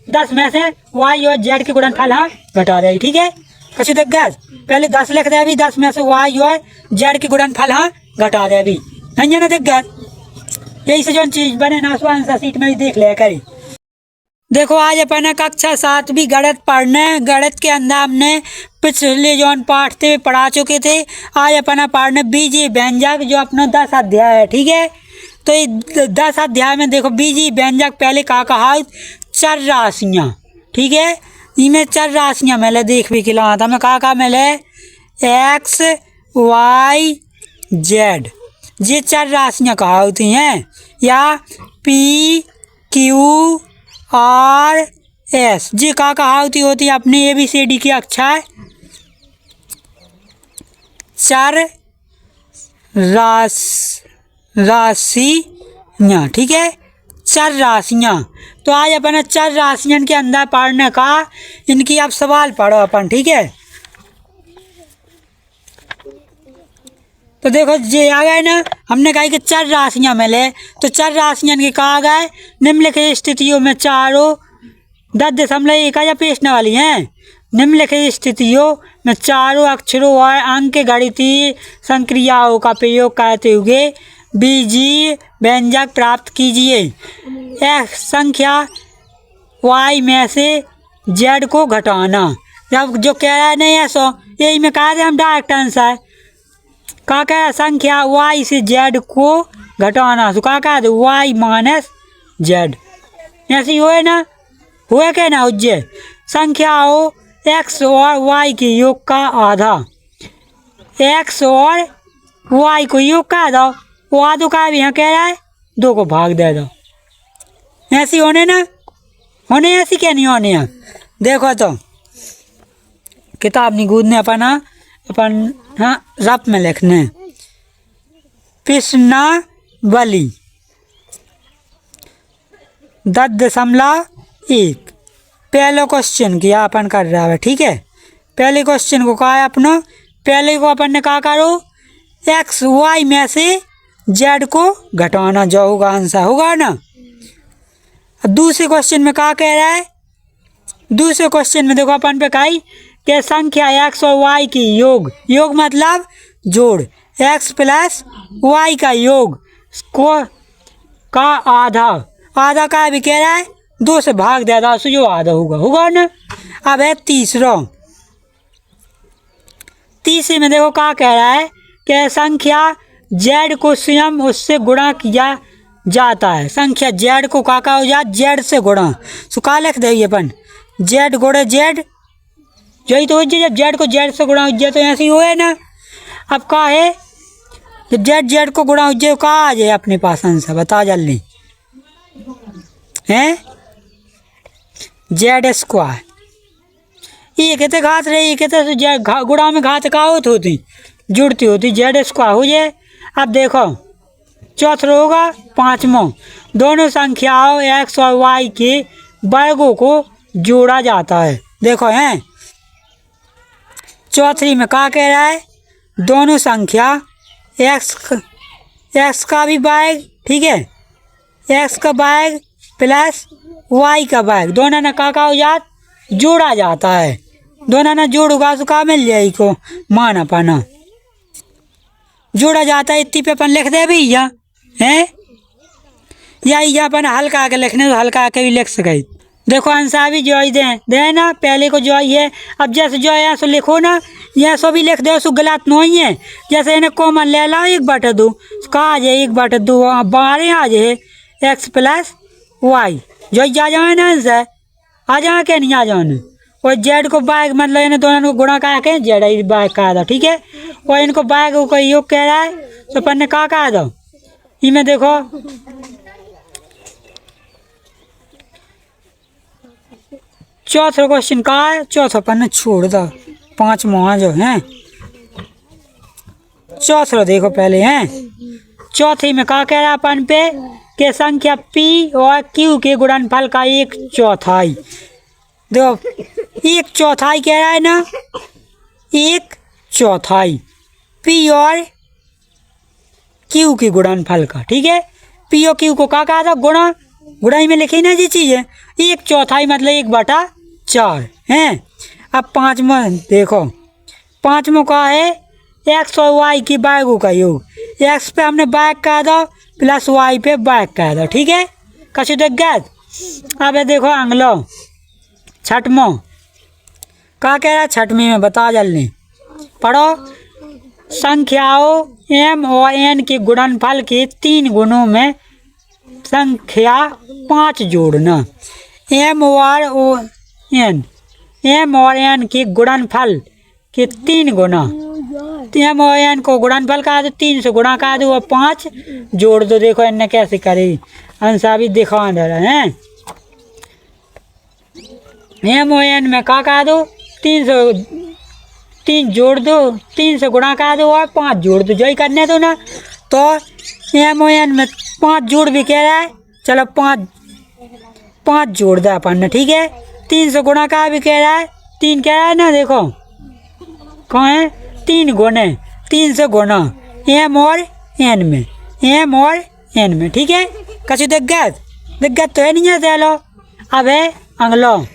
10 में से वाई और जेड के गुणनफल हाँ घटा दे, ठीक है। कछु देख गए, पहले 10 लिख दे, अभी 10 में से वाई और जेड के गुणनफल हाँ घटा दे अभी, नहीं ना देख गए। यही से जो चीज बने ना उसको आंसर शीट में भी देख ले करी। देखो आज अपन कक्षा 7वीं गणित पढ़ने, गणित के अंदर हमने पिछले जो पाठ थे पढ़ा चुके थे। आज अपन पढ़ने बीजीय व्यंजक जो अपना 10 अध्याय है, ठीक है। तो ये 10 अध्याय में देखो बीजीय व्यंजक पहले का कहा चर राशियाँ, ठीक है। इनमें चर राशियाँ मिले देख भी खिला था मैं का मिले एक्स वाई जेड, ये चर राशियाँ कहा होती हैं, या पी क्यू आर एस, जी का कहा होती है अपनी ABCD की अक्षर चर राशियाँ, ठीक है, चर राशियाँ। तो आज अपन चर राशियाँ के अंदर पढ़ने का इनकी आप सवाल पढ़ो अपन, ठीक है। तो देखो ये आ गए ना, हमने कहा कि चर राशियाँ मिले, तो चर राशियाँ के कहा गए निम्नलिखित स्थितियों में चारों 10.1 या पेशने वाली हैं। निम्नलिखित स्थितियों में चारों अक्षरों और अंक के गणितीय संक्रियाओं का प्रयोग करते हुए बीजीय व्यंजक प्राप्त कीजिए। एक्स संख्या वाई में से जेड को घटाना। जब जो कह रहा है नहीं है सो यही में कहा हम डायरेक्ट आंसर का कह रहा संख्या वाई से जेड को घटाना, तो का कह वाई माइनस जेड, ऐसे ही हुए ना, हुए क्या ना उज्जै संख्याओं एक्स और वाई के योग का आधा, एक्स और वाई को योग का आधा, वो आधो का भी यहाँ कह रहा है 2 को भाग दे दो, ऐसी होने ना होने, ऐसी क्या नहीं होने। देखो तो किताब नहीं कूदने अपन हाँ रफ में लिखने प्रश्नावली 10.1 पहले क्वेश्चन किया अपन कर रहा है, ठीक है। पहले क्वेश्चन को कहा है अपना, पहले को अपन ने कहा करो एक्स वाई में से जेड को घटाना, जो होगा आंसर होगा ना। दूसरे क्वेश्चन में क्या कह रहा है, दूसरे क्वेश्चन में देखो अपन पे कही कि संख्या एक्स और वाई की योग, योग मतलब जोड़, एक्स प्लस वाई का योग को का आधा, आधा का भी कह रहा है 2 से भाग दे दो, जो आधा होगा ना। अब है तीसरे में देखो क्या कह रहा है कि संख्या जेड को स्वयं उससे गुणा किया जाता है। संख्या जेड को का हो जाए जेड से गुणा, तो का लिख देंगे अपन जेड गुणे जेड, यही तो जब जेड को जेड से गुणा हो जाए तो ऐसे ही हुए ना। अब का है जब जेड जेड को गुणा हो जाए का आ जाए अपने पास आंसर, बता जल्दी हैं जेड स्क्वायर, ये कहते घात रही, ये कहते गुणा में घात का होती जुड़ती होती, जेड स्क्वायर हो जाए। अब देखो चौथा होगा 5वां, दोनों संख्याओं एक्स और वाई के वर्गों को जोड़ा जाता है। देखो हैं चौथी में क्या कह रहा है, दोनों संख्या एक्स का भी वर्ग, ठीक है, एक्स का वर्ग प्लस वाई का वर्ग, दोनों ने का हो जात जोड़ा जाता है, दोनों ने जोड़ूगा तो का मिल जाए को माना पाना जोड़ा जाता है। इतनी पे अपन लिख दे भी या हैं या अपन हल्का आके लिखने तो हल्का आके भी लिख सके। देखो आंसर भी जो दे ना, पहले को जो है, अब जैसे जो है सो लिखो ना, यह सो भी लिख दो, सो गलत नहीं है। जैसे इन्हें कॉमन ले ला 1/2 का आ जाए 1/2 12 आ जाए एक्स प्लस वाई, जो जा जाए ना आंसर आ जाए क्या नहीं आ जाए, और जेड को बैग मतलब इन्हें दोनों को गुणा करा के जेड बैग कहा था, ठीक है। और इनको बैग को योग कह रहा है तो अपन ने कहा दो इनमें देखो चौथा क्वेश्चन का है, चौथा अपन छोड़ दो, 5वां जो है चौथा देखो पहले हैं। चौथे में क्या कह रहा है अपन पे कि संख्या पी और क्यू के गुणनफल का 1/4, देखो 1/4 कह रहा है ना, 1/4 पी और क्यू के गुणनफल का, ठीक है। पी और क्यू को क्या कहा था गुणा, गुणाई में लिखी ना जी चीज़ें, 1/4 मतलब 1/4 हैं। अब पाँचवा देखो, पाँचवा का है एक्स और वाई की वर्गों का योग। एक्स पे हमने वर्ग कह दो प्लस वाई पे वर्ग कह दो, ठीक है। कछु देख गए। अब देखो अगलो छठवां का कह रहा है, छठवीं में बता जल्दी पढ़ो। संख्याओं एम और एन के गुणनफल के 3 गुणों में संख्या 5 जोड़ना। एम और एन के गुणनफल के 3 गुना, एम और एन को गुणनफल कहा दो, 3 से गुणा कहा दो और 5 जोड़ दो। देखो इन्हें कैसे करी, आंसर भी दिखा दे रहे हैं। एम और एन में का कहा दो, 3 जोड़ दो, 3 से गुणा कहा दो और 5 जोड़ दो, जो ही करने दो ना। तो एम और एन में 5 जोड़ भी कह रहा है, चलो 5 जोड़ दे अपन ने, ठीक है। 3 से गुणा का भी कह रहा है, 3 कह रहा है ना, देखो कहाँ है 3 गुणे, 3 से गुणा एम और एन में, एम और एन में, ठीक है। कछु दिक्कत तो है नहीं है। चलो अब है अगलो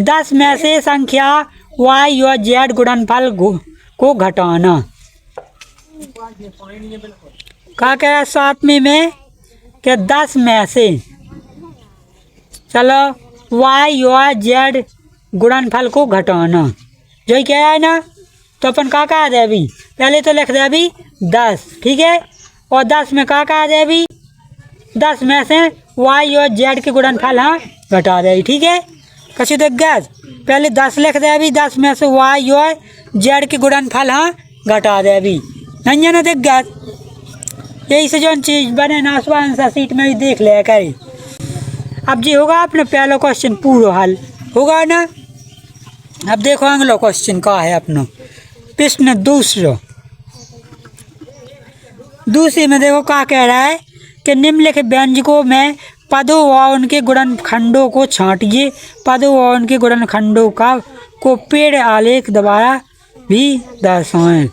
10 में से संख्या वाई और जेड गुणनफल को घटाना। क्या कह रहा है 7वीं में कि 10 में से, चलो वाई और जेड गुणनफल को घटाना, जो ही कह रहा है ना। तो अपन का कहा दे अभी, पहले तो लिख दे अभी 10, ठीक है। और 10 में का कहा दे अभी, 10 में से वाई और जेड के गुणनफल हाँ घटा दे, ठीक है। कछु देख गए, पहले 10 लिख दे अभी, 10 में से वाई और जेड के गुणनफल हाँ घटा दे अभी, नहीं है ना। देख गए, यही से जो चीज़ बने ना आंसर सीट में भी देख ले करी। अब जी होगा अपने पहला क्वेश्चन पूरा हल होगा ना। अब देखो अगला क्वेश्चन का है अपना प्रश्न दूसरी में देखो क्या कह रहा है कि निम्नलिखित व्यंजकों में पदों और उनके गुणनखंडों को छांटिए। पदों और उनके गुणनखंडों को पेड़ आलेख द्वारा भी दर्शाएं।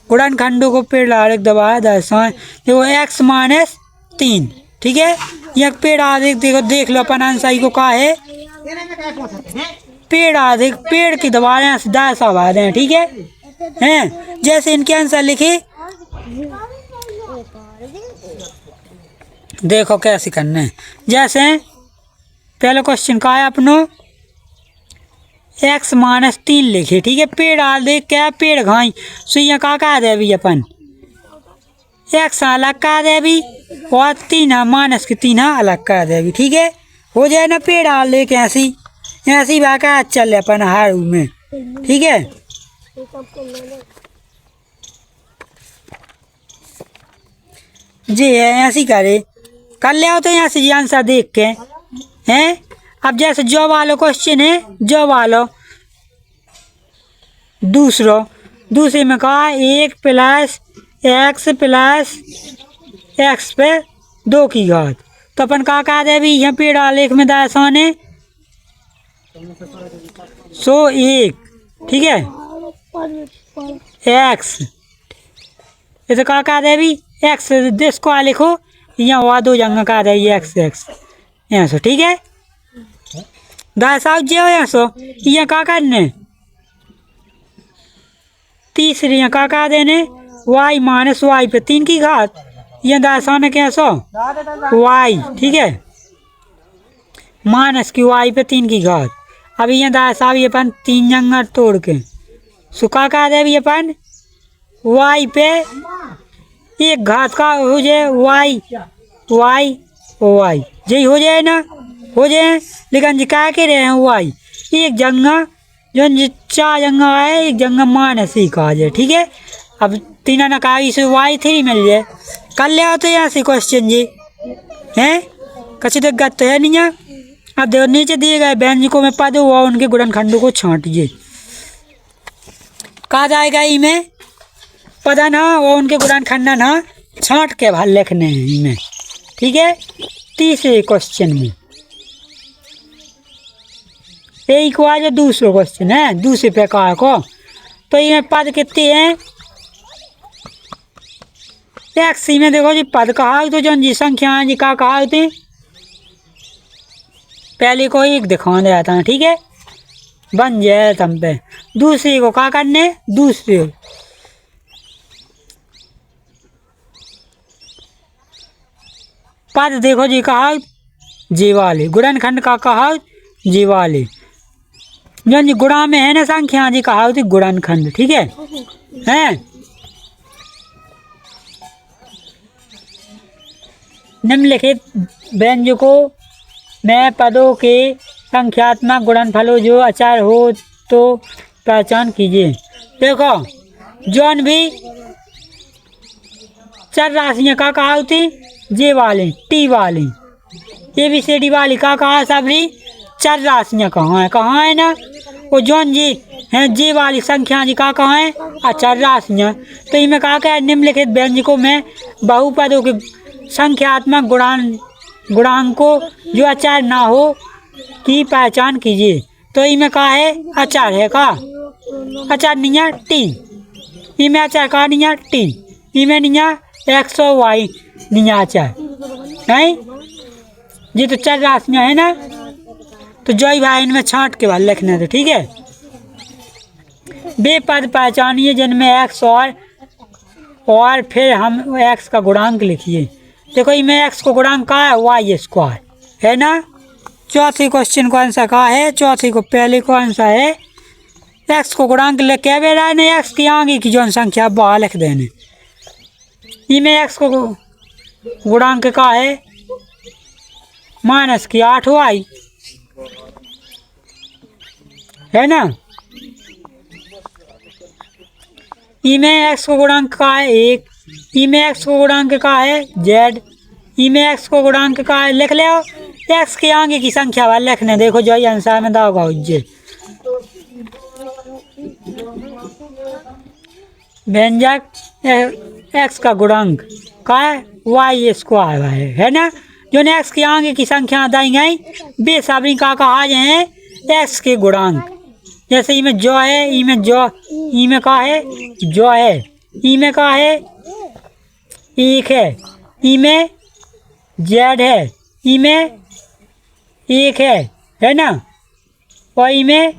गुणनखंडों को पेड़ आलेख द्वारा दर्शाएं। देखो x-3, ठीक है। यह पेड़ आलेख देखो, देख लो अपन आंसर को क्या है, पेड़ आलेख, पेड़ की द्वारा दर्शा रहे हैं, ठीक है। हैं जैसे इनके आंसर लिखे, देखो कैसे करना है। जैसे पहला क्वेश्चन का है अपनो x-3 लिखे, ठीक है। पेड़ आलेख क्या, पेड़ घाई सुइया का कहा दे अभी अपन x अलग कहा दे अभी और 3 -3 अलग कहा दे अभी, ठीक है। हो जाए ना पेड़ आलेख ऐसी बाका चल अपन हार में, ठीक है। जी है ऐसी करे कर ले आओ तो यहाँ से आंसर देख के हैं। अब जैसे जो वालो क्वेश्चन है, जो वालो दूसरे में कहा 1 + x + x पे 2 की घात। तो अपन का कहा दे अभी यहाँ पेड़ आलेख में दर्शाने 101, ठीक है। x ये तो का कहा दे अभी x देश को लिखो, यहाँ हुआ 2 जगह कहा दे x यहाँ से, ठीक है। दर्शाओ जो यहाँ सो यहाँ का करने तीसरी यहाँ का कहा देने y - y पे 3 की घात, यहाँ दर्शाने क्या सो y, ठीक है, माइनस की y पे 3 की घात। अब यहाँ दर्शावी अपन 3 जगह तोड़ के सुखा कहा दे अभी अपन y पे 1 घात का हो जाए y यही हो जाए ना, हो जाए। लेकिन जी क्या कह रहे हैं y एक जगह जो 4 जगह है, एक जगह -ही कहा जाए, ठीक है। अब 3 नकाई से y3 मिल जाए, कर ले आओ तो यहाँ से क्वेश्चन जी हैं। कछु दिक्कत तो है नहीं है। अब देखो नीचे दिए गए व्यंजकों में पदों और उनके गुणनखंडों को छांटिए। कहा जाएगा इनमें पदन और उनके गुणनखंड छांट के भर लिखने हैं इनमें, ठीक है। तीसरे क्वेश्चन में यही को आज दूसरा क्वेश्चन है, दूसरे प्रकार को। तो ये पद कितने हैं x में देखो जी पद कहा तो जन जी संख्या जी का कहा होते पहले को एक दिखा देता है, ठीक है, बन जाए तम पे। दूसरे को क्या करने, दूसरे पद देखो जी कहा जी वाले, गुणनखंड का कहा जी वाले, जो जी गुणा में है ना संख्या जी कहा होती गुणनखंड, ठीक है हैं। निम्नलिखित व्यंजकों में पदों के संख्यात्मक गुणनफलों जो अचर हो तो पहचान कीजिए। देखो जौन भी चर राशियाँ का कहा होती जे वाले टी वाली ABCD वाली का कहा सबरी चर राशियाँ कहाँ है ना, वो जौन जी हैं जे वाली संख्या जी का कहाँ है अचर राशियाँ। तो इनमें कहा क्या है, निम्नलिखित व्यंजकों में बहुपदों के संख्यात्मक गुणांकों जो अचर ना हो की पहचान कीजिए। तो इनमें कहा है अचर है का, अचर नहीं है टी, इनमें अचर का नहीं है टी, इनमें नहीं है X और Y नहीं है अचर नहीं, ये तो चर राशियाँ है ना। तो जय भाई इनमें छांट के बाद लिखना है, ठीक है। वे पद पहचानिए जिनमें X और फिर हम X का गुणांक लिखिए। देखो इनमें X को गुणांक का है Y स्क्वायर है ना। चौथे क्वेश्चन को आंसर का है, चौथे को पहले को आंसर है X को गुणांक लिख के बेरा है X की आगे की जो संख्या बाहर लिख देने। इनमें X को गुणांक का है -8Y है ना। इनमें X को गुणांक का है 1, इनमें X को गुणांक का है Z, इनमें X को गुणांक का है लिख ले X के आगे की संख्या वाले लिखने। देखो जो आंसर में दागा उज्जे व्यंजक X का गुणांक का है Y स्क्वायर है ना। जो ने X के आगे की संख्या दाई गई बे सबरी का कहा है X के गुणांक। जैसे इनमें जो है, इनमें जो, इनमें का है जो है, इनमें का है 1 है, इनमें Z है, इनमें 1 है ना। और इनमें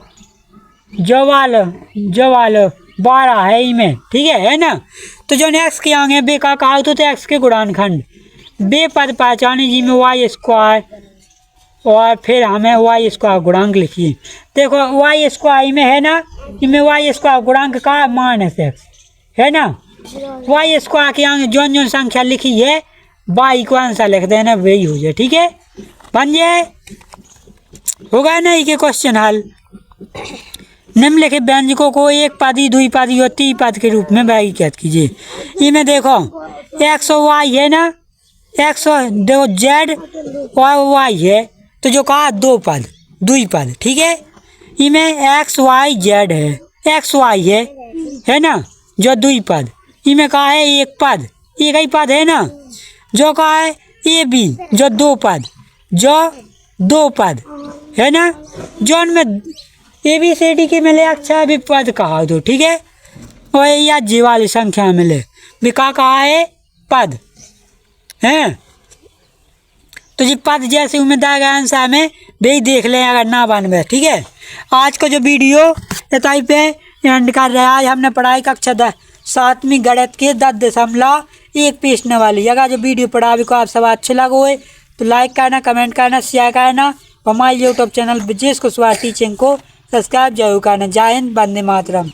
जो वालो 12 है इनमें, ठीक है ना। तो जो X के आगे बे का कहा तो X के गुणानखंड बे पद पहचाने जिनमें Y स्क्वायर और फिर हमें Y स्क्वायर गुणांक लिखिए। देखो Y स्क्वायर में है ना, इनमें Y स्क्वायर गुणांक का -X है ना। Y स्क्वायर के आगे जौन जौन संख्या लिखी है Y को आंसर लिख देना, वही हो जाए, ठीक है, बन जाए, हो गया ना ये क्वेश्चन हल। निम्नलिखित व्यंजकों को एक पदी, द्विपदी और त्रिपद के रूप में वर्गीकृत कीजिए। इनमें देखो X और Y है ना, X और देखो Z और Y है, तो जो कहा 2 पद द्विपद, ठीक है। इनमें XYZ है, XY है ना, जो द्विपद। इनमें कहा है एक पद, एक ही पद है ना। जो कहा है AB जो 2 पद, जो 2 पद है ना। जो उनमें ABCD के मिले अक्षर भी पद कहा दो, ठीक है। और या जी वाली संख्या मिले भी का कहा है पद हैं। तो जी पद जैसे उम्मीदवार आंसर में भी देख लें अगर ना बनवे, ठीक है। आज का जो वीडियो इताई पे एंड कर रहा है, हमने पढ़ाई कक्षा 7वीं गणित के 10.1 प्रश्न वाली। अगर जो वीडियो पढ़ाई को आप सब अच्छे लगो है तो लाइक करना, कमेंट करना, शेयर करना और हमारे YouTube channel Vijesh Kushwaha teaching को सब्सक्राइब जरूर करना। जय हिंद, वंदे मातरम।